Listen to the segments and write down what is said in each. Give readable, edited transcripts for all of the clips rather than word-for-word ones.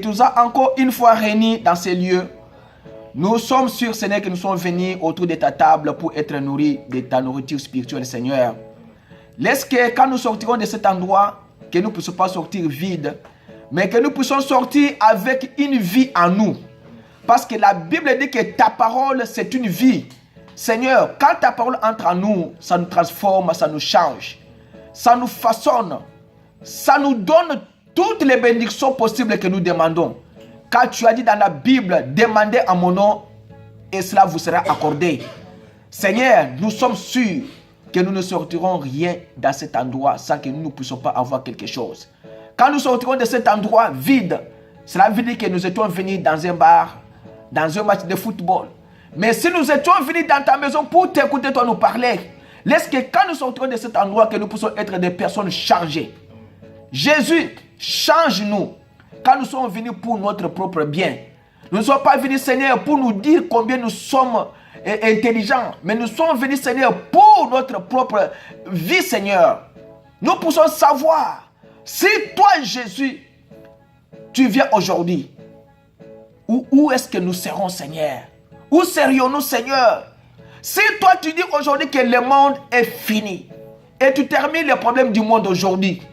Tu nous as encore une fois réunis dans ces lieux. Nous sommes sûrs, Seigneur, que nous sommes venus autour de ta table pour être nourris de ta nourriture spirituelle, Seigneur. Laisse que quand nous sortirons de cet endroit, que nous ne puissions pas sortir vide, mais que nous puissions sortir avec une vie en nous. Parce que la Bible dit que ta parole, c'est une vie. Seigneur, quand ta parole entre en nous, ça nous transforme, ça nous change, ça nous façonne, ça nous donne toutes les bénédictions possibles que nous demandons. Car tu as dit dans la Bible, demandez en mon nom et cela vous sera accordé. Seigneur, nous sommes sûrs que nous ne sortirons rien dans cet endroit sans que nous ne puissions pas avoir quelque chose. Quand nous sortirons de cet endroit vide, cela veut dire que nous étions venus dans un bar, dans un match de football. Mais si nous étions venus dans ta maison pour t'écouter, toi nous parler, laisse que quand nous sortirons de cet endroit, que nous puissions être des personnes changées. Jésus, change-nous. Quand nous sommes venus pour notre propre bien. Nous ne sommes pas venus, Seigneur, pour nous dire combien nous sommes intelligents. Mais nous sommes venus, Seigneur, pour notre propre vie, Seigneur. Nous pouvons savoir, si toi, Jésus, tu viens aujourd'hui, où est-ce que nous serons, Seigneur? Où serions-nous, Seigneur? Si toi, tu dis aujourd'hui que le monde est fini, et tu termines les problèmes du monde aujourd'hui,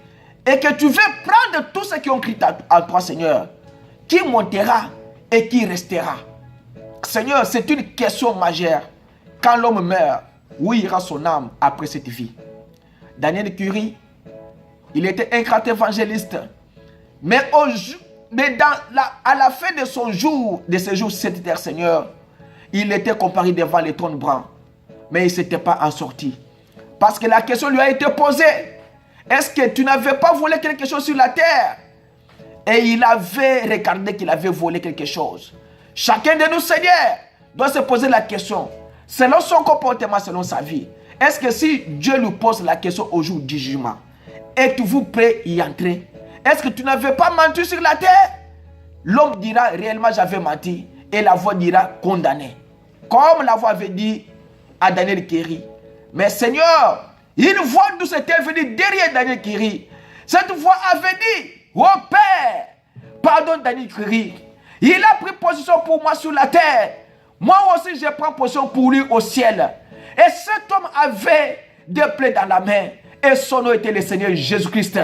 et que tu veux prendre tous ceux qui ont crié à toi, Seigneur, qui montera et qui restera? Seigneur, c'est une question majeure. Quand l'homme meurt, où ira son âme après cette vie? Daniel Curie, il était un grand évangéliste. Mais à la fin de son jour, de ses jours sur cette terre, Seigneur, il était comparé devant les trônes blancs. Mais il ne s'était pas en sorti. Parce que la question lui a été posée. Est-ce que tu n'avais pas volé quelque chose sur la terre? Et il avait regardé qu'il avait volé quelque chose. Chacun de nous, Seigneur, doit se poser la question. Selon son comportement, selon sa vie. Est-ce que si Dieu lui pose la question au jour du jugement, êtes-vous prêt à y entrer? Est-ce que tu n'avais pas menti sur la terre? L'homme dira réellement j'avais menti. Et la voix dira condamné. Comme la voix avait dit à Daniel Curie. Mais Seigneur, une voix nous était venue derrière Daniel Curie. Cette voix avait dit, oh Père, pardonne Daniel Curie. Il a pris position pour moi sur la terre. Moi aussi, je prends position pour lui au ciel. Et cet homme avait des plaies dans la main. Et son nom était le Seigneur Jésus-Christ.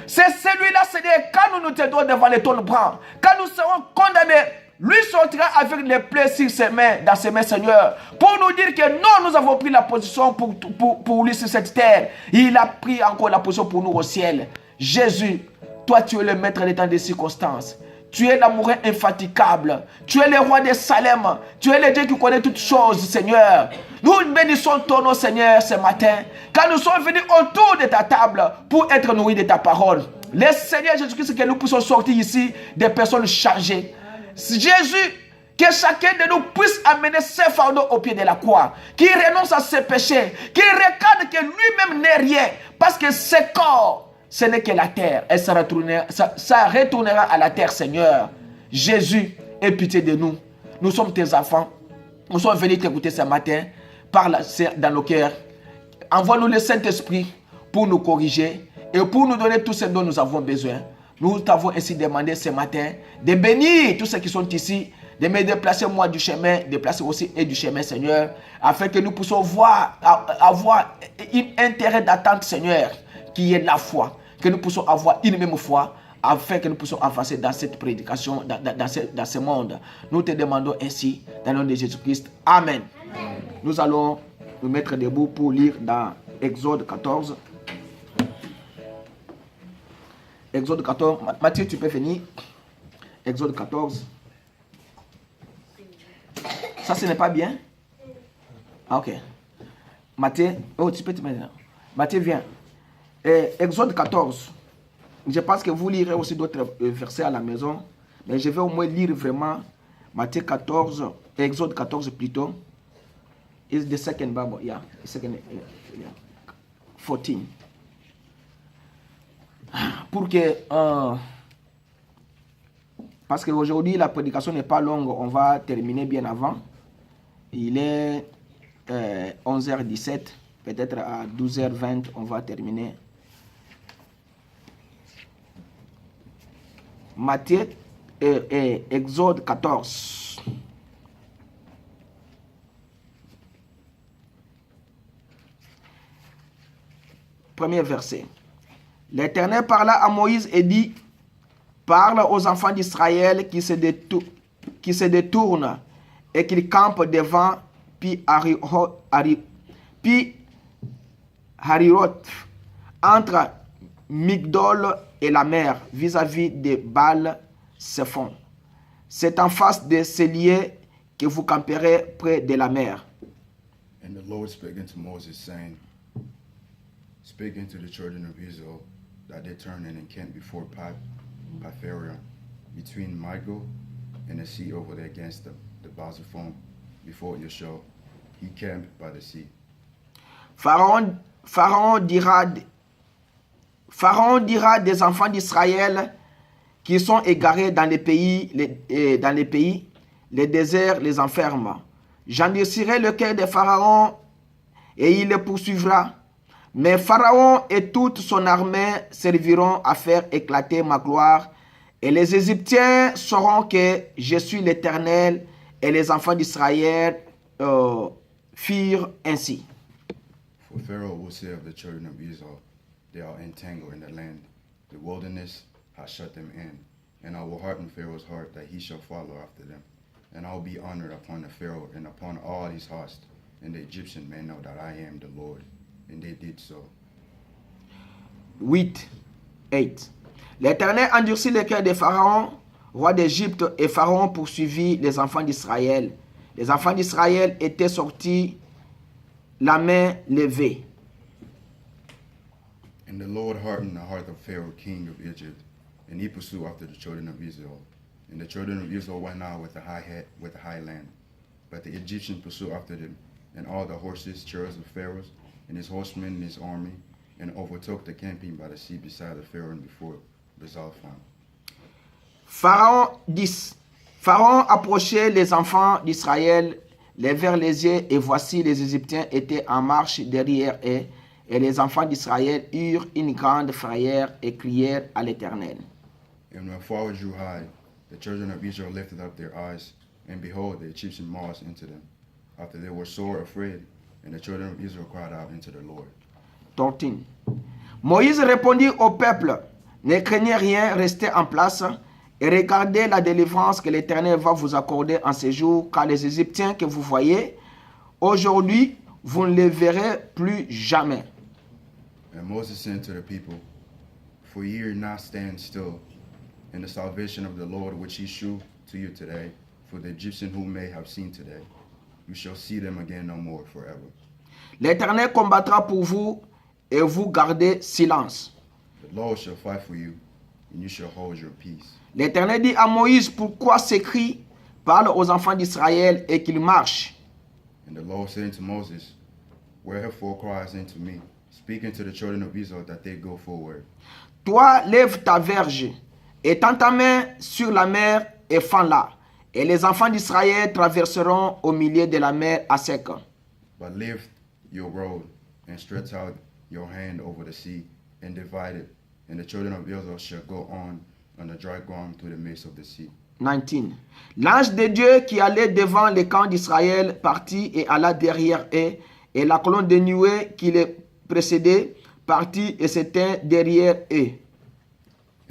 C'est celui-là, Seigneur, quand nous nous tenons devant les trônes blancs, quand nous serons condamnés, lui sortira avec les plaies sur ses mains, dans ses mains, Seigneur, pour nous dire que non, nous avons pris la position pour lui sur cette terre. Il a pris encore la position pour nous au ciel. Jésus, toi, tu es le maître des temps des circonstances. Tu es l'amoureux infatigable. Tu es le roi de Salem. Tu es le Dieu qui connaît toutes choses, Seigneur. Nous bénissons ton nom, Seigneur, ce matin. Quand nous sommes venus autour de ta table pour être nourris de ta parole. Laisse, Seigneur Jésus-Christ, que nous puissions sortir ici des personnes chargées. Jésus, que chacun de nous puisse amener ses fardeaux au pied de la croix. Qui renonce à ses péchés. Qui regarde que lui-même n'est rien. Parce que ce corps, ce n'est que la terre. Et ça retournera à la terre, Seigneur. Jésus, aie pitié de nous. Nous sommes tes enfants. Nous sommes venus t'écouter ce matin. Parle dans nos cœurs. Envoie-nous le Saint-Esprit pour nous corriger et pour nous donner tout ce dont nous avons besoin. Nous t'avons ainsi demandé ce matin de bénir tous ceux qui sont ici, de me déplacer moi du chemin, déplacer aussi et du chemin, Seigneur, afin que nous puissions avoir un intérêt d'attente, Seigneur, qui est la foi, que nous puissions avoir une même foi, afin que nous puissions avancer dans cette prédication, dans ce monde. Nous te demandons ainsi, dans le nom de Jésus-Christ. Amen. Amen. Nous allons nous mettre debout pour lire dans Exode 14. Exode 14. Matthieu, tu peux finir. Exode 14. Ça, ce n'est pas bien? Ah, ok. Matthieu, oh, tu peux te mettre là. Matthieu, viens. Exode 14. Je pense que vous lirez aussi d'autres versets à la maison. Mais je vais au moins lire vraiment Matthieu 14, Exode 14 plutôt. Is the second Bible, yeah. Second, yeah. 14. Pour que... parce qu'aujourd'hui, la prédication n'est pas longue. On va terminer bien avant. Il est 11h17. Peut-être à 12h20, on va terminer. Matthieu Exode 14. Premier verset. L'Éternel parla à Moïse et dit, parle aux enfants d'Israël qui se détournent et qu'ils campent devant Hariroth, entre Migdol et la mer, vis-à-vis de Baal-Séphon. C'est en face de ce lieu que vous camperez près de la mer. And the Lord spake unto Moses, saying, Speak unto the children of Israel, that they turn and encamp before Pi-Hahiroth, between Migdol and the sea over there against the Baal-Zephon, before you shall he camped by the sea. Pharaon dira des enfants d'Israël qui sont égarés dans les pays, les déserts les enferment. J'endurcirai le cœur de Pharaon et il les poursuivra. Mais Pharaon et toute son armée serviront à faire éclater ma gloire. Et les Égyptiens sauront que je suis l'Éternel. Et les enfants d'Israël firent ainsi. For Pharaoh will say of the children of Israel, they are entangled in the land. The wilderness has shut them in. And I will harden Pharaoh's heart, that he shall follow after them. And I will be honored upon the Pharaoh and upon all his host. And the Egyptian may know that I am the Lord. And they did so. 8. L'Éternel endurcit le cœur de Pharaon, roi d'Égypte, et Pharaon poursuivit les enfants d'Israël. Les enfants d'Israël étaient sortis la main levée. And the Lord hardened the heart of Pharaoh, king of Egypt, and he pursued after the children of Israel. And the children of Israel went out with the high land. But the Egyptians pursued after them, and all the horses, chariots of Pharaoh, and his horsemen and his army, and overtook the camping by the sea beside the Pharaoh and before Baal-Zephon. Pharaon 10. Pharaon approchait les enfants d'Israël, levèrent les yeux, et voici les Égyptiens étaient en marche derrière eux, et les enfants d'Israël eurent une grande frayeur et crièrent à l'Éternel. And when Pharaoh drew high, the children of Israel lifted up their eyes, and behold, the Egyptian marched into them, after they were sore afraid, and the children of Israel cried out unto the Lord. 13. Moïse répondit au peuple, ne craignez rien, restez en place et regardez la délivrance que l'Éternel va vous accorder en ce jour, car les Égyptiens que vous voyez aujourd'hui, vous ne les verrez plus jamais. And Moses said to the people, For ye are not stand still in the salvation of the Lord which he shewed to you today, for the Egyptian whom may have seen today, you shall see them again no more forever. L'Éternel combattra pour vous et vous gardez silence. The Lord shall fight for you, and you shall hold your peace. L'Éternel dit à Moïse, pourquoi ces cris? Parle aux enfants d'Israël et qu'ils marchent. And the Lord said unto Moses, Wherefore cries unto me, speaking to the children of Israel that they go forward. Toi, lève ta verge, et tends ta main sur la mer et fends-la. Et les enfants d'Israël traverseront au milieu de la mer à sec. But lift your rod, and stretch out your hand over the sea, and divide it, and the children of Israel shall go on the dry ground through the midst of the sea. 19. L'ange de Dieu qui allait devant le camp d'Israël partit et alla derrière eux, et la colonne de nuée qui les précédait partit et s'éteint derrière eux.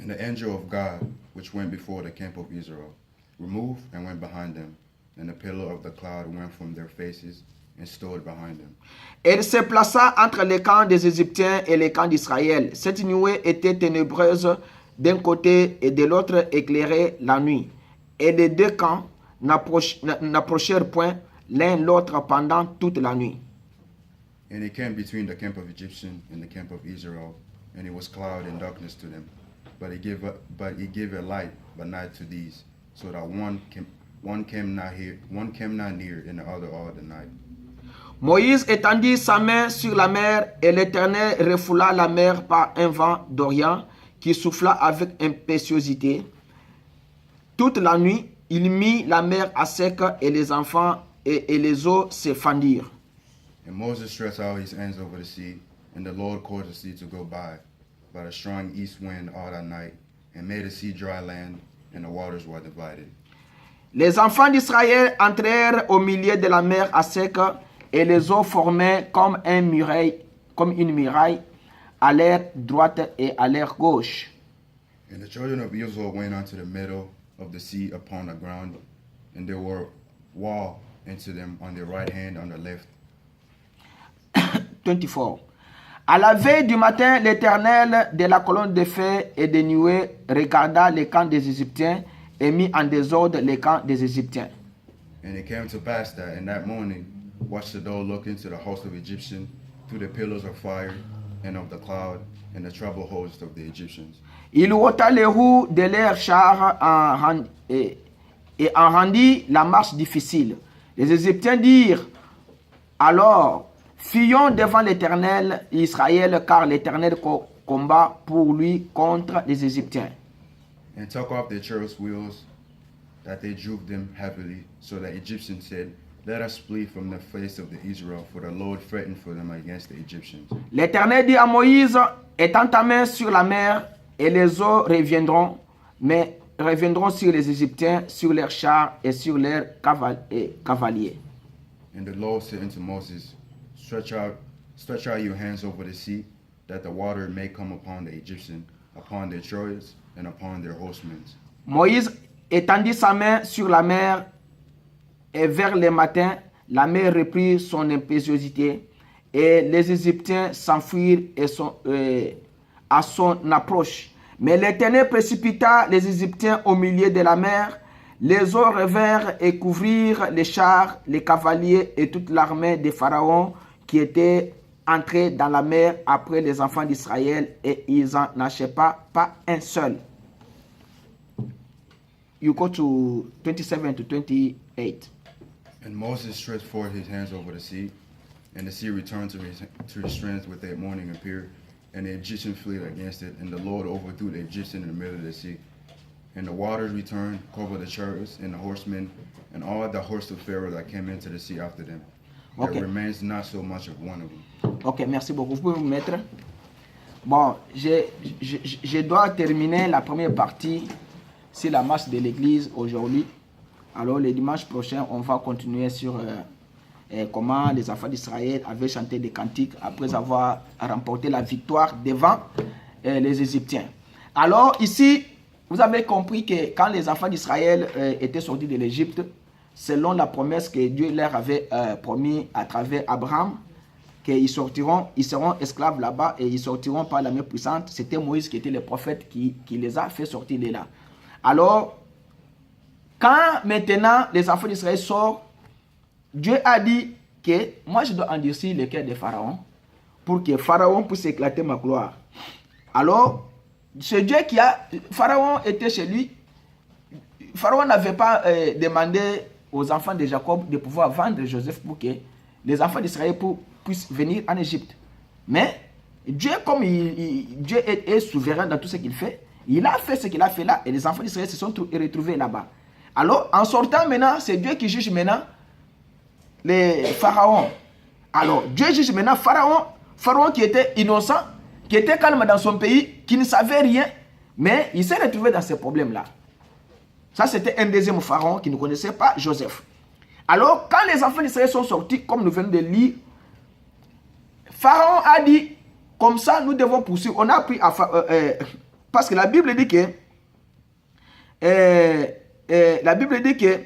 And the angel of God, which went before the camp of Israel, removed and went behind them, and the pillar of the cloud went from their faces and stood behind them. Elle se plaça entre les camps des Égyptiens et les camps d'Israël. Cette nuée était ténébreuse d'un côté et de l'autre éclairait la nuit. Et les deux camps n'approchèrent point l'un l'autre pendant toute la nuit. And he came between the camp of Egyptians and the camp of Israel, and it was cloud and darkness to them. But he gave a light by night to these, so that one came not near, and the other all the night. Moïse étendit sa main sur la mer, et l'Éternel refoula la mer par un vent d'Orient qui souffla avec impétuosité. Toute la nuit, il mit la mer à sec, et les enfants et les eaux se fendirent. And Moses stretched out his hands over the sea, and the Lord caused the sea to go by a strong east wind all that night, and made the sea dry land, and the waters were divided. Les enfants d'Israël entrèrent au milieu de la mer à sec et les eaux formaient comme une muraille à l'air droite et à l'air gauche. And the children of Israel went unto the middle of the sea upon the ground, and there were wall into them on their right hand, on the left. 24. À la veille du matin, l'Éternel de la colonne de feu et de nuée regarda les camps des Égyptiens et mit en désordre les camps des Égyptiens. And it came to pass that in that morning watched the Lord look into the host of Egyptians through the pillars of fire and of the cloud and the troubled host of the Egyptians. Il ôta les roues de leurs chars et en rendit la marche difficile. Les Égyptiens dirent alors, fuyons devant l'Éternel Israël, car l'Éternel combat pour lui contre les Égyptiens. And took off their chariot wheels, that they drove them heavily. So the Egyptians said, let us flee from the face of the Israel, for the Lord threatened for them against the Egyptians. L'Éternel dit à Moïse, étends ta main sur la mer, et les eaux reviendront, mais reviendront sur les Égyptiens, sur leurs chars et sur leurs cavaliers. And the Lord said unto Moses, stretch out your hands over the sea, that the water may come upon the Egyptians, upon their chariots, and upon their horsemen. Moïse étendit sa main sur la mer, et vers le matin, la mer reprit son impétuosité, et les Égyptiens s'enfuirent à son approche. Mais l'Éternel précipita les Égyptiens au milieu de la mer. Les eaux revinrent et couvrirent les chars, les cavaliers et toute l'armée de Pharaon qui était entrée dans la mer après les enfants d'Israël, et ils n'en lâchaient pas un seul. You go to 27 to 28. And Moses stretched forth his hands over the sea, and the sea returned to his strength with that morning appeared, and the Egyptians fled against it, and the Lord overthrew the Egyptians in the middle of the sea. And the waters returned, covered the chariots and the horsemen, and all the host of Pharaoh that came into the sea after them. Okay. There remains not so much of one of them. Ok, merci beaucoup. Vous pouvez vous mettre. Bon, je dois terminer la première partie sur la marche de l'église aujourd'hui. Alors, le dimanche prochain, on va continuer sur comment les enfants d'Israël avaient chanté des cantiques après avoir remporté la victoire devant les Égyptiens. Alors, ici, vous avez compris que quand les enfants d'Israël étaient sortis de l'Égypte, selon la promesse que Dieu leur avait promis à travers Abraham, qu'ils seront esclaves là-bas et ils sortiront par la main puissante, c'était Moïse qui était le prophète qui les a fait sortir de là. Alors, quand maintenant les enfants d'Israël sortent, Dieu a dit que moi je dois endurcir le cœur de Pharaon pour que Pharaon puisse éclater ma gloire. Alors, ce Dieu Pharaon était chez lui. Pharaon n'avait pas demandé aux enfants de Jacob de pouvoir vendre Joseph pour que les enfants d'Israël puissent venir en Égypte. Mais Dieu, comme Dieu est souverain dans tout ce qu'il fait, il a fait ce qu'il a fait là et les enfants d'Israël se sont retrouvés là-bas. Alors, en sortant maintenant, c'est Dieu qui juge maintenant les pharaons. Alors, Dieu juge maintenant Pharaon qui était innocent, qui était calme dans son pays, qui ne savait rien, mais il s'est retrouvé dans ces problèmes-là. Ça, c'était un deuxième pharaon qui ne connaissait pas Joseph. Alors, quand les enfants d'Israël sont sortis, comme nous venons de lire, Pharaon a dit, comme ça, nous devons poursuivre. On a appris parce que la Bible dit que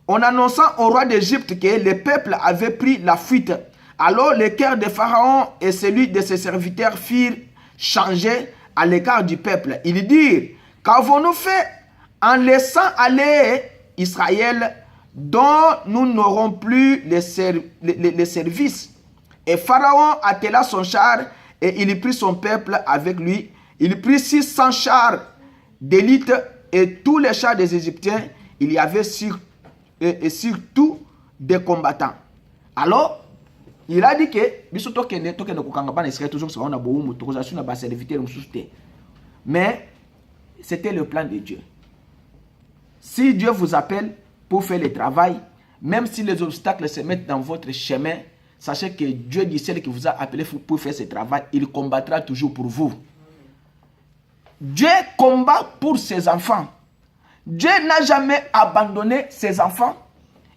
en annonçant au roi d'Égypte que le peuple avait pris la fuite, alors le cœur de Pharaon et celui de ses serviteurs firent changer à l'égard du peuple. Ils dirent, qu'avons-nous fait en laissant aller Israël dont nous n'aurons plus les services? Et Pharaon attela son char et il prit son peuple avec lui. Il prit 600 chars d'élite et tous les chars des Égyptiens. Il y avait surtout des combattants. Alors, il a dit que mais c'était le plan de Dieu. Si Dieu vous appelle pour faire le travail, même si les obstacles se mettent dans votre chemin, sachez que Dieu du ciel qui vous a appelé pour faire ce travail, il combattra toujours pour vous. Dieu combat pour ses enfants. Dieu n'a jamais abandonné ses enfants.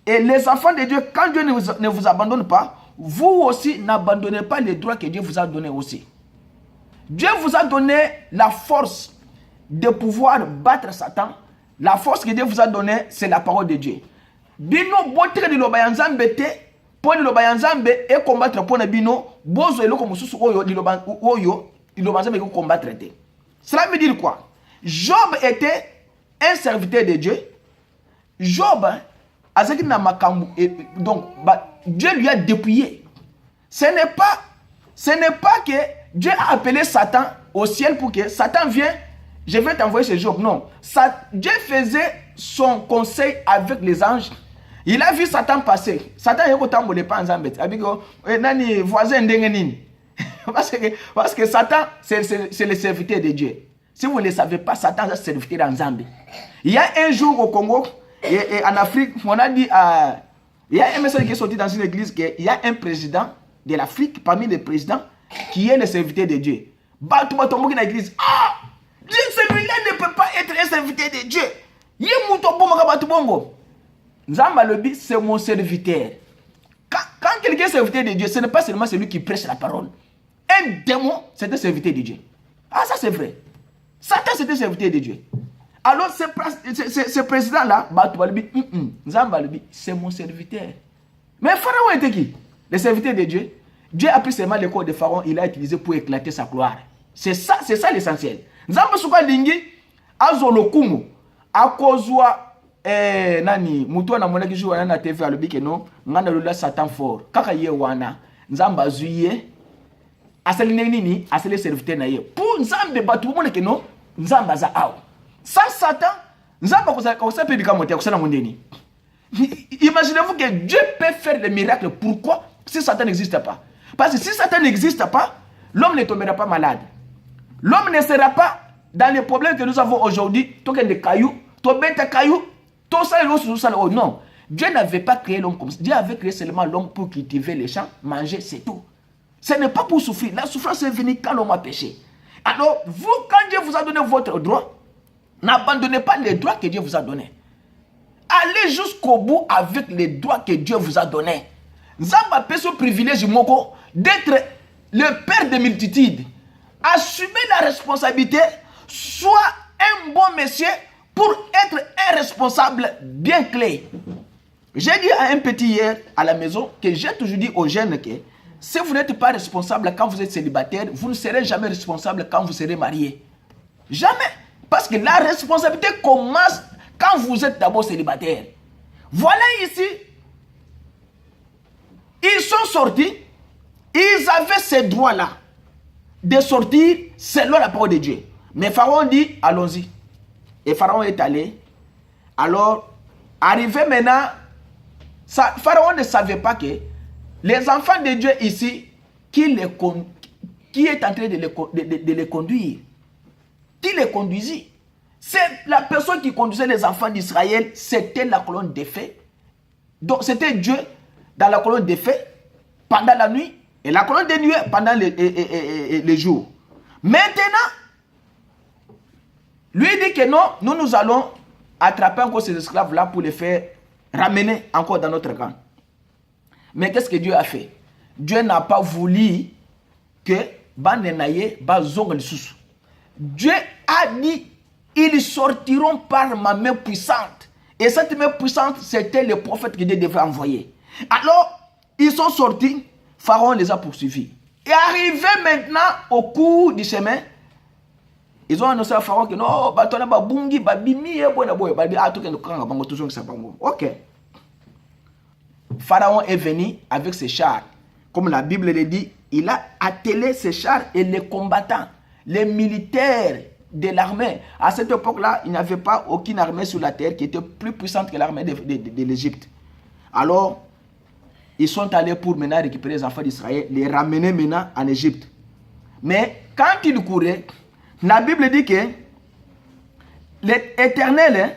Et les enfants de Dieu, quand Dieu ne vous abandonne pas, vous aussi n'abandonnez pas les droits que Dieu vous a donnés aussi. Dieu vous a donné la force de pouvoir battre Satan. La force que Dieu vous a donnée, c'est la parole de Dieu. Bino botre de lobayanzambe te, pour lobayanzambe et combattre pour bino, bozo eloko mususu oyo lobayanzambe ko combattre te. Cela veut dire quoi? Job était un serviteur de Dieu. Job, donc Dieu lui a dépouillé. Ce n'est pas que Dieu a appelé Satan au ciel pour que Satan vienne, je vais t'envoyer chez Job. Non. Dieu faisait son conseil avec les anges. Il a vu Satan passer. Satan est au pas en Zambet. Nani voisin d'Engenine. Parce que Satan, c'est le serviteur de Dieu. Si vous ne le savez pas, Satan est le serviteur en Zambie. Il y a un jour au Congo, et en Afrique, on a dit, il y a un message qui est sorti dans une église qu'il y a un président de l'Afrique, parmi les présidents, qui est le serviteur de Dieu. Dans l'église, celui-là ne peut pas être un serviteur de Dieu. Nzamba Lobi, c'est mon serviteur. Quand quelqu'un est serviteur de Dieu, ce n'est pas seulement celui qui prêche la parole. Un démon, c'est un serviteur de Dieu. Ah, ça c'est vrai. Satan, c'est un serviteur de Dieu. Alors, ce président-là, Nzamba Lobi, c'est mon serviteur. Mais Pharaon était qui? Le serviteur de Dieu. Dieu a pris seulement le corps de Pharaon, il a utilisé pour éclater sa gloire. C'est ça l'essentiel. Nzamba Souka Lingi, Azolokumu, Akozwa, nani mutu na mona kiju wana na TV alobi ke no ngana lula Satan fort kaka ye wana nzamba zuye asali nini asali serviteur na ye pour nzambe batu mona ke no nzamba za aw sans Satan nzamba ko sa pe bika moté ko sana mondeni. Imaginez-vous que Dieu peut faire des miracles. Pourquoi? Si Satan n'existe pas. Parce que si Satan n'existe pas, l'homme ne tombera pas malade. L'homme ne sera pas dans les problèmes que nous avons aujourd'hui. Token de cailloux, tobeta cailloux. Tout ça, oh non. Dieu n'avait pas créé l'homme comme ça. Dieu avait créé seulement l'homme pour cultiver les champs, manger, c'est tout. Ce n'est pas pour souffrir. La souffrance est venue quand l'homme a péché. Alors, vous, quand Dieu vous a donné votre droit, n'abandonnez pas les droits que Dieu vous a donnés. Allez jusqu'au bout avec les droits que Dieu vous a donnés. Zamba peut ce privilège moko d'être le père des multitudes. Assumez la responsabilité, soit un bon monsieur, pour être un responsable bien clé. J'ai dit à un petit hier à la maison que j'ai toujours dit aux jeunes que si vous n'êtes pas responsable quand vous êtes célibataire, vous ne serez jamais responsable quand vous serez marié. Jamais. Parce que la responsabilité commence quand vous êtes d'abord célibataire. Voilà ici. Ils sont sortis. Ils avaient ces droits-là de sortir selon la parole de Dieu. Mais Pharaon dit, allons-y. Et Pharaon est allé. Alors, arrivé maintenant, Pharaon ne savait pas que les enfants de Dieu ici, qui est en train de les conduire, qui les conduisit, c'est la personne qui conduisait les enfants d'Israël, c'était la colonne des feux. Donc, c'était Dieu dans la colonne des feux pendant la nuit et la colonne des nuées pendant les jours. Maintenant, lui dit que non, nous allons attraper encore ces esclaves-là pour les faire ramener encore dans notre camp. Mais qu'est-ce que Dieu a fait? Dieu n'a pas voulu que Dieu a dit, ils sortiront par ma main puissante. Et cette main puissante, c'était le prophète que Dieu devait envoyer. Alors, ils sont sortis, Pharaon les a poursuivis. Et arrivé maintenant au cours du chemin, ils ont annoncé à Pharaon que non, ok. Pharaon est venu avec ses chars. Comme la Bible le dit, il a attelé ses chars et les combattants, les militaires de l'armée. À cette époque-là, il n'y avait pas aucune armée sur la terre qui était plus puissante que l'armée de l'Égypte. Alors, ils sont allés pour maintenant récupérer les enfants d'Israël, les ramener maintenant en Égypte. Mais quand ils couraient, la Bible dit que l'Éternel,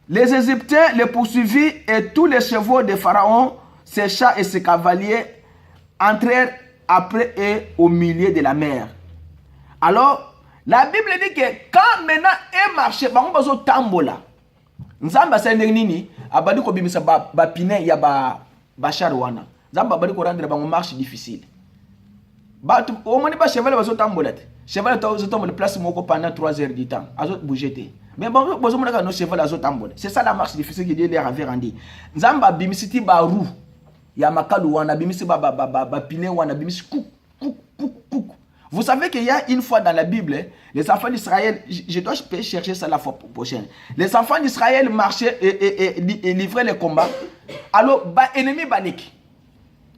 les Égyptiens les poursuivirent et tous les chevaux de Pharaon, ses chars et ses cavaliers entrèrent après eux au milieu de la mer. Alors, La Bible dit que quand maintenant un marché, bango bazo tambola. Nzamba sa nini abali ko bimisa ba pine ya ba charwana. Nzamba abali ko rendre bango marche difficile. Ba au moni ba cheval bazo tambola. Cheval to tombe place moko pendant 3 heures du temps. Azo bouger. Mais bon bazo mona no cheval azo tambola. C'est ça la marche difficile que Dieu leur avait rendu. Nzamba bimisiti ba roue ya makalu wana bimisi ba pine wana bimisi kou. Vous savez qu'il y a une fois dans la Bible, les enfants d'Israël, je dois chercher ça la fois prochaine. Les enfants d'Israël marchaient et livraient les combats. Alors, ba ennemi banik.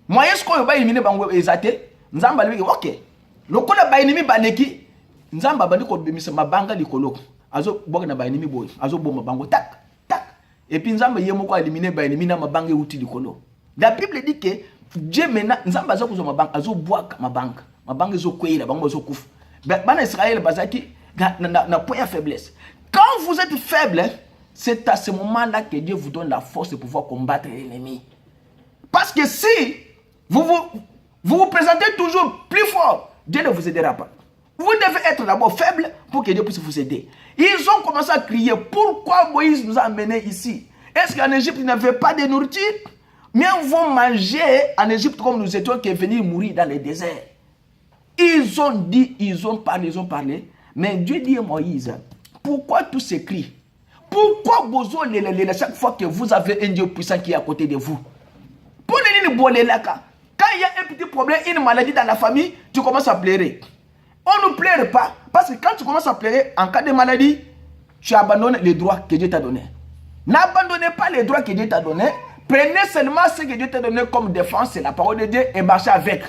Moyen ce qu'on va éliminer bango ezate, nzamba lui OK. Le kola ba ennemi baneki, nzamba bandi ko bimisa mabanga likolo. Azo boka na ba ennemi boy, azo bomba bango tak. Et puis nzamba yemo ko éliminer ba ennemi na mabanga uti likolo. La Bible dit que Dieu maintenant nzamba azo kuzo mabanga, azo boaka mabanga. Mabanga zo kwela bango zo kufa. Bana Israël bazaki na point de faiblesse. Quand vous êtes faible, c'est à ce moment-là que Dieu vous donne la force de pouvoir combattre l'ennemi. Parce que si vous présentez toujours plus fort, Dieu ne vous aidera pas. Vous devez être d'abord faible pour que Dieu puisse vous aider. Ils ont commencé à crier, pourquoi Moïse nous a amenés ici? Est-ce qu'en Égypte, il n'avait pas de nourriture? Mais on va manger en Égypte comme nous étions qui venir mourir dans le désert. Ils ont dit, ils ont parlé. Mais Dieu dit à Moïse, pourquoi tous ces cris? Pourquoi vous chaque fois que vous avez un Dieu puissant qui est à côté de vous? Pour les laka. Quand il y a un petit problème, une maladie dans la famille, tu commences à pleurer. On ne pleure pas. Parce que quand tu commences à pleurer, en cas de maladie, tu abandonnes les droits que Dieu t'a donnés. N'abandonnez pas les droits que Dieu t'a donnés. Prenez seulement ce que Dieu t'a donné comme défense, c'est la parole de Dieu, et marchez avec.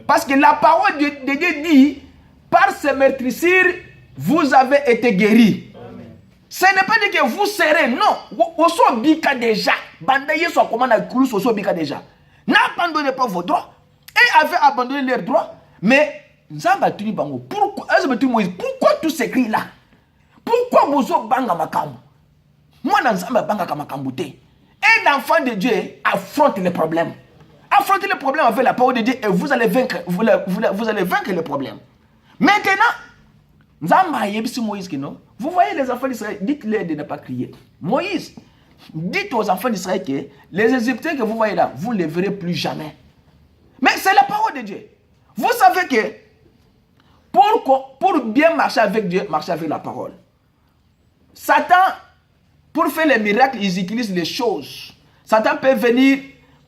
Parce que la parole de Dieu dit, par ces meurtrissures, vous avez été guéris. Amen. Ce n'est pas dit que vous serez, non. Vous êtes bika déjà. Bandaye soit comment na kuru so bika déjà. N'abandonnez pas vos droits. Et avez abandonné leurs droits. Mais Nzamba tuni bango. Pourquoi tous ces cris là? Pourquoi vous êtes banga makambo? Moi Nzamba banga kamakambo te. Un enfant de Dieu affronte les problèmes. Affrontez le problème avec la parole de Dieu et vous allez vaincre, vous allez vaincre le problème. Maintenant, Moïse, vous voyez les enfants d'Israël, dites-leur de ne pas crier. Moïse, dites aux enfants d'Israël que les Égyptiens que vous voyez là, vous ne les verrez plus jamais. Mais c'est la parole de Dieu. Vous savez que pour bien marcher avec Dieu, marcher avec la parole. Satan, pour faire les miracles, ils utilisent les choses. Satan peut venir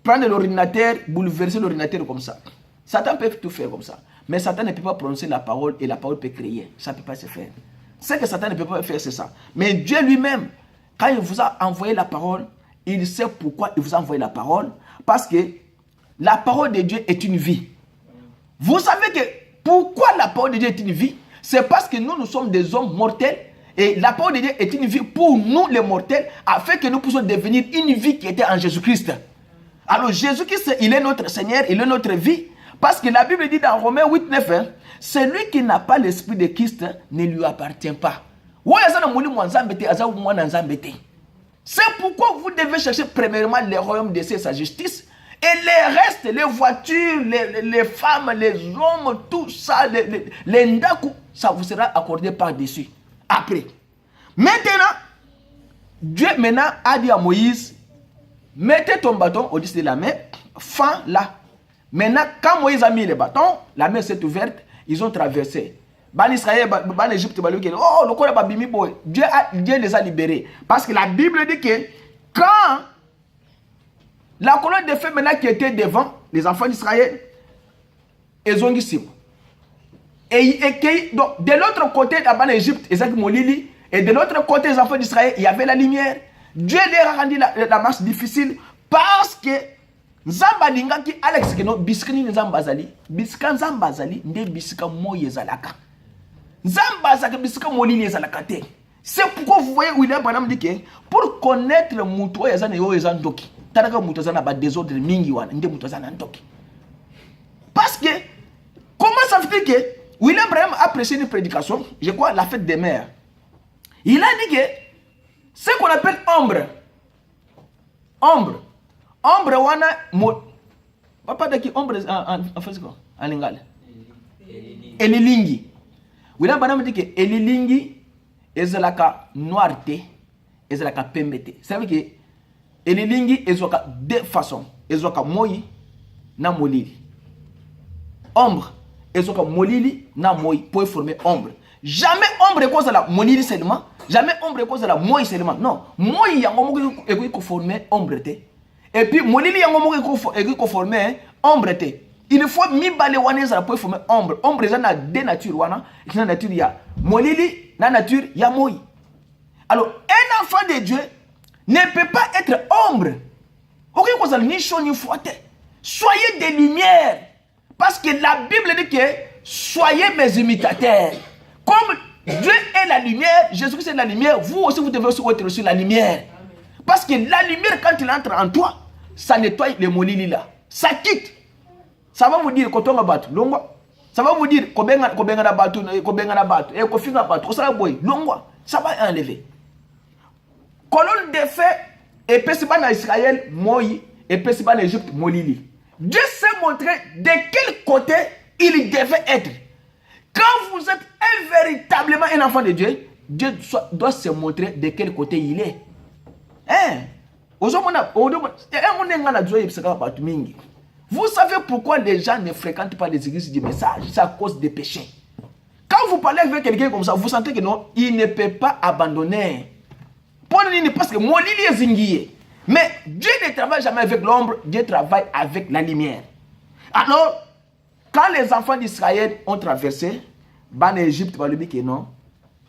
prendre l'ordinateur, bouleverser l'ordinateur comme ça. Satan peut tout faire comme ça. Mais Satan ne peut pas prononcer la parole et la parole peut créer. Ça ne peut pas se faire. Ce que Satan ne peut pas faire, c'est ça. Mais Dieu lui-même, quand il vous a envoyé la parole, il sait pourquoi il vous a envoyé la parole. Parce que la parole de Dieu est une vie. Vous savez que pourquoi la parole de Dieu est une vie? C'est parce que nous sommes des hommes mortels. Et la parole de Dieu est une vie pour nous les mortels, afin que nous puissions devenir une vie qui était en Jésus-Christ. Alors Jésus-Christ, il est notre Seigneur, il est notre vie. Parce que la Bible dit dans Romains 8, 9, hein, celui qui n'a pas l'esprit de Christ ne lui appartient pas. C'est pourquoi vous devez chercher premièrement le royaume de Dieu et sa justice. Et les restes, les voitures, les femmes, les hommes, tout ça, les ndaku, ça vous sera accordé par-dessus. Après. Maintenant, Dieu maintenant a dit à Moïse, mettez ton bâton au-dessus de la mer, fends là. Maintenant, quand Moïse a mis le bâton, la mer s'est ouverte, ils ont traversé. Ban Israël, ban Égypte, oh, le corps de Babimi Boy, Dieu les a libérés. Parce que la Bible dit que quand la colonne de feu maintenant qui était devant les enfants d'Israël, ils ont dit et donc, de l'autre côté, dans l'Égypte, et de l'autre côté, les enfants d'Israël, il y avait la lumière. Dieu leur a rendu la marche difficile parce que Nzamba lingaki Alex Keno biskani Nzamba zali biska Nzamba zali nde biska moye zalaka Nzamba zaka biska molili zalaka te. C'est pourquoi vous voyez William Branham dit que pour connaître le muto yazana yo yazandoki taraka muto zana ba désordre mingi wana nde muto zana ndoki. Parce que comment ça fait que William Branham a prêché une prédication, je crois la fête des mères. Il a dit que ce qu'on appelle ombre wana papa daki ombre en fait quoi en lingala elilingi William Branham dit que elilingi ezalaka noirté, ezalaka pembete. Ça veut dire que elilingi ezalaka deux façons. Ezalaka moi na molili. Ombre ezalaka molili na moi pour former ombre. Jamais ombre est cause de la molili seulement. Jamais ombre est cause de la moi seulement. Non, moi yango moko eko former ombre te. Et puis molili yango moko eko former ombre te. Il faut mi bale wana za pour former ombre. Ombre za na deux natures wana, na nature ya molili, na nature ya moi. Alors, un enfant de Dieu ne peut pas être ombre. Ok, cause ni chaud ni froid. Soyez des lumières. Parce que la Bible dit que soyez mes imitateurs. Comme Dieu est la lumière, Jésus-Christ est la lumière, vous aussi vous devez aussi être sur la lumière. Parce que la lumière, quand il entre en toi, ça nettoie les molili là. Ça quitte. Ça va vous dire quand on va battre. Ça va vous dire combien na battu, et qu'on finit à battre. Ça va enlever. Colonne de fait, et Pessiban en Israël, moi, et Pessiban en Égypte, molili. Dieu s'est montré de quel côté il devait être. Quand vous êtes véritablement un enfant de Dieu, Dieu doit se montrer de quel côté il est. Vous savez pourquoi les gens ne fréquentent pas les églises du message? C'est à cause des péchés. Quand vous parlez avec quelqu'un comme ça, vous sentez que non, il ne peut pas abandonner. Parce que mon lit est zinguier. Mais Dieu ne travaille jamais avec l'ombre, Dieu travaille avec la lumière. Alors, quand les enfants d'Israël ont traversé, en Égypte, va lui dire que non,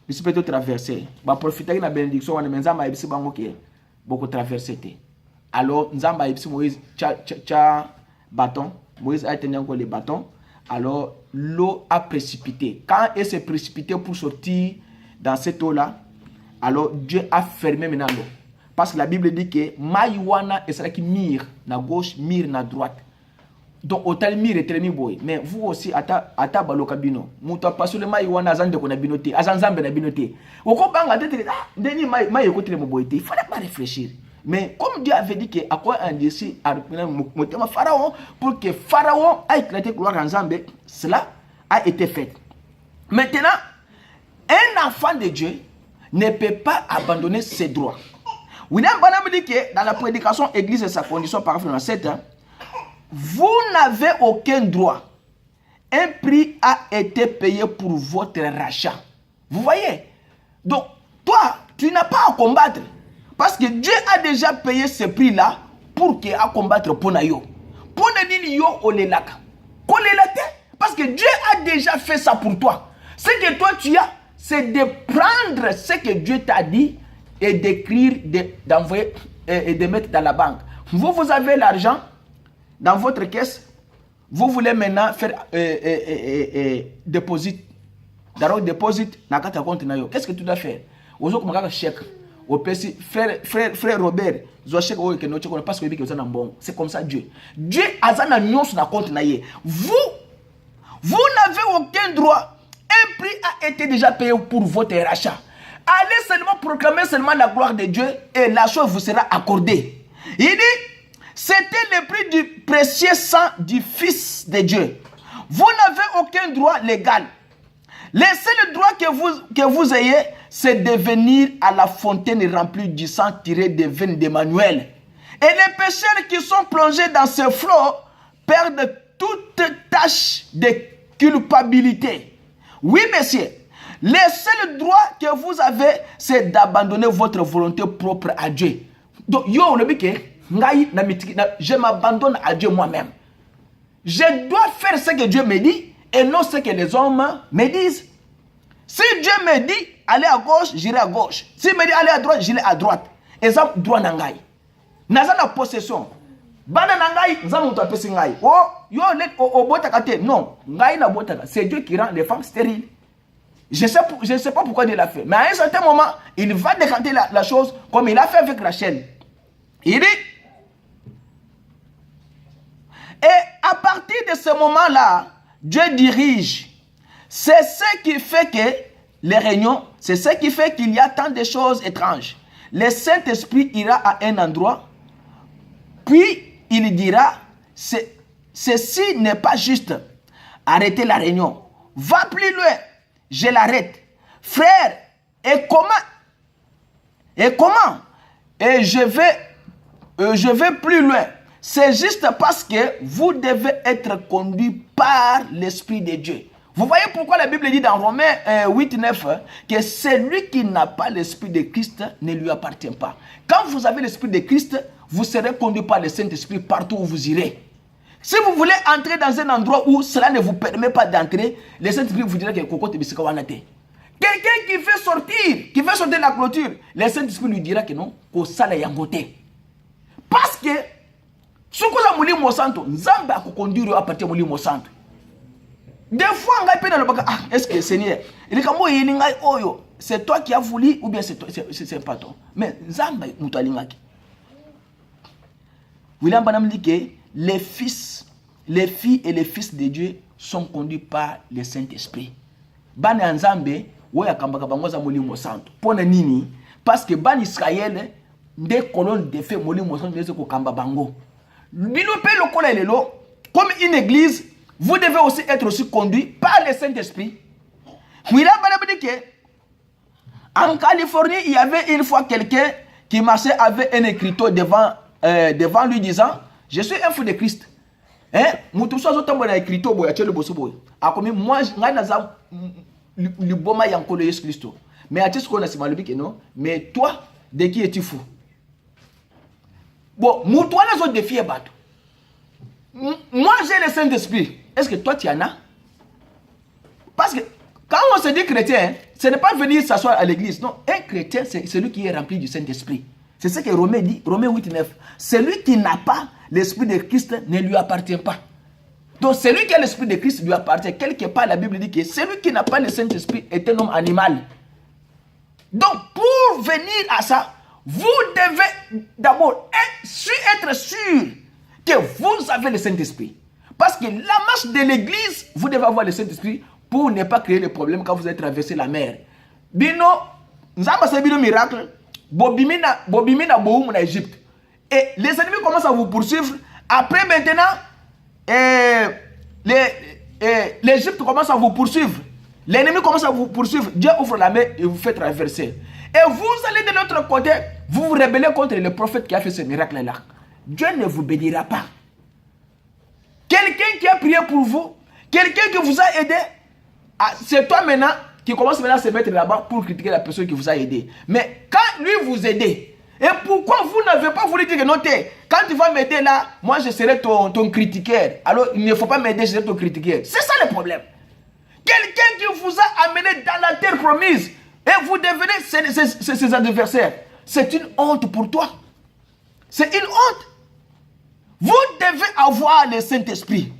ils peuvent traverser. Va profiter de la bénédiction, on a beaucoup traversé. Alors, Nzamba a Moïse, bâton, Moïse a tenu encore les bâtons. Alors, l'eau a précipité. Quand elle s'est précipitée pour sortir dans cette eau-là, alors Dieu a fermé maintenant l'eau. Parce que la Bible dit que Maïwana est celle qui mire na gauche, mire na droite. Donc, autant mire et telemi boy. Mais vous aussi, ata baloka bino. Mouta pas sur le Maïwana azande ko na binote, azanzambe na binote. Oko banga tete, deni maï ko tele mo boy te. Il fallait pas réfléchir. Mais comme Dieu avait dit que à quoi un décès à Pharaon pour que Pharaon ait éclaté gloire en Zambé, cela a été fait. Maintenant, un enfant de Dieu ne peut pas abandonner ses droits. William Branham dit que dans la prédication Église et sa condition, paragraphe 7, vous n'avez aucun droit. Un prix a été payé pour votre rachat. Vous voyez? Donc, toi, tu n'as pas à combattre. Parce que Dieu a déjà payé ce prix-là pour qu'il a combattre pour Nayo. Pour ne dire yo olelaka. Parce que Dieu a déjà fait ça pour toi. Ce que toi tu as, c'est de prendre ce que Dieu t'a dit et d'écrire, d'envoyer et de mettre dans la banque. Vous avez l'argent dans votre caisse. Vous voulez maintenant faire déposit. D'abord, déposit dans votre compte. Qu'est-ce que tu dois faire? Vous avez un chèque. Frère Robert, c'est comme ça Dieu. Dieu a un compte. Vous n'avez aucun droit. Un prix a été déjà payé pour votre rachat. Allez seulement proclamer seulement la gloire de Dieu et la chose vous sera accordée. Il dit, c'était le prix du précieux sang du Fils de Dieu. Vous n'avez aucun droit légal. Le seul droit que vous ayez, c'est de venir à la fontaine remplie du sang tiré des veines d'Emmanuel. Et les pécheurs qui sont plongés dans ce flot perdent toute tâche de culpabilité. Oui, monsieur. Le seul droit que vous avez, c'est d'abandonner votre volonté propre à Dieu. Donc, je m'abandonne à Dieu moi-même. Je dois faire ce que Dieu me dit et non ce que les hommes me disent. Si Dieu me dit aller à gauche, j'irai à gauche. S'il me dit aller à droite, j'irai à droite. Exemple, droit nangai. Nazana possession. Bana nangai, nzamu tapesi ngai. Oh, yo let o botakate. Non, ngai na botaka. C'est Dieu qui rend les femmes stériles. Je ne sais pas pourquoi Dieu l'a fait. Mais à un certain moment, il va décanter la chose comme il a fait avec Rachel. Il dit, et à partir de ce moment-là, Dieu dirige. C'est ce qui fait que les réunions, c'est ce qui fait qu'il y a tant de choses étranges. Le Saint-Esprit ira à un endroit, puis il dira, ceci n'est pas juste. Arrêtez la réunion. Va plus loin. je l'arrête. Frère, et comment? Et je vais plus loin. C'est juste parce que vous devez être conduit par l'Esprit de Dieu. Vous voyez pourquoi la Bible dit dans Romains 8, 9 que celui qui n'a pas l'Esprit de Christ ne lui appartient pas. Quand vous avez l'Esprit de Christ, vous serez conduit par le Saint-Esprit partout où vous irez. Si vous voulez entrer dans un endroit où cela ne vous permet pas d'entrer, le Saint-Esprit vous dira que Koko te bisika wana te. Quelqu'un qui veut sortir de la clôture, le Saint-Esprit lui dira que non, ko sala yango te. Parce que sokola mulimo santo, Nzambe akokonduire à partir mulimo santo. Des fois, on va dans le bac. Ah, est-ce que Seigneur, c'est toi qui as voulu ou bien c'est pas toi? Mais Nzambe mutalingaki. William Branham dit que les filles et les fils de Dieu sont conduits par le Saint-Esprit. Bana Nzambe, woya kambaka bangoza molimo santo. Pona nini? Parce que ban Israël, des colonnes de fait molimo santo les ko kamba bango. Bino pe lokola lelo, comme une église, vous devez aussi être aussi conduit par le Saint-Esprit. William Branham dit que en Californie, il y avait une fois quelqu'un qui marchait avec un écriteau devant lui disant: je suis un fou de Christ. Hein? Moi, le boma yankolo Yesu Christo. Mais à ce qu'on a dit non. Mais toi, de qui es-tu fou? Bon, moi, toi, les autres défis battu. Moi, j'ai le Saint-Esprit. Est-ce que toi, tu en as? Parce que quand on se dit chrétien, ce n'est pas venir s'asseoir à l'église. Non, un chrétien, c'est celui qui est rempli du Saint-Esprit. C'est ce que Romains dit, Romains 8, 9. Celui qui n'a pas l'Esprit de Christ ne lui appartient pas. Donc celui qui a l'Esprit de Christ lui appartient. Quelque part, la Bible dit que celui qui n'a pas le Saint-Esprit est un homme animal. Donc pour venir à ça, vous devez d'abord être sûr que vous avez le Saint-Esprit. Parce que la marche de l'église, vous devez avoir le Saint-Esprit pour ne pas créer de problème quand vous avez traversé la mer. Bino, nous avons fait un miracle. Bobimina boum en Égypte. Et les ennemis commencent à vous poursuivre. Après maintenant, l'Égypte commence à vous poursuivre. L'ennemi commence à vous poursuivre. Dieu ouvre la mer et vous fait traverser. Et vous allez de l'autre côté, vous vous rebellez contre le prophète qui a fait ce miracle-là. Dieu ne vous bénira pas. Quelqu'un qui a prié pour vous, quelqu'un qui vous a aidé, c'est toi maintenant qui commence maintenant à se mettre là-bas pour critiquer la personne qui vous a aidé. Mais quand lui vous aidez, et pourquoi vous n'avez pas voulu dire que non, quand tu vas m'aider là, moi je serai ton critiqueur. Alors il ne faut pas m'aider, je serai ton critiqueur. C'est ça le problème. Quelqu'un qui vous a amené dans la terre promise et vous devenez ses adversaires. C'est une honte pour toi. C'est une honte. Vous devez avoir le Saint-Esprit.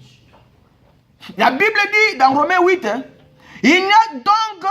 La Bible dit dans Romains 8, il n'y a donc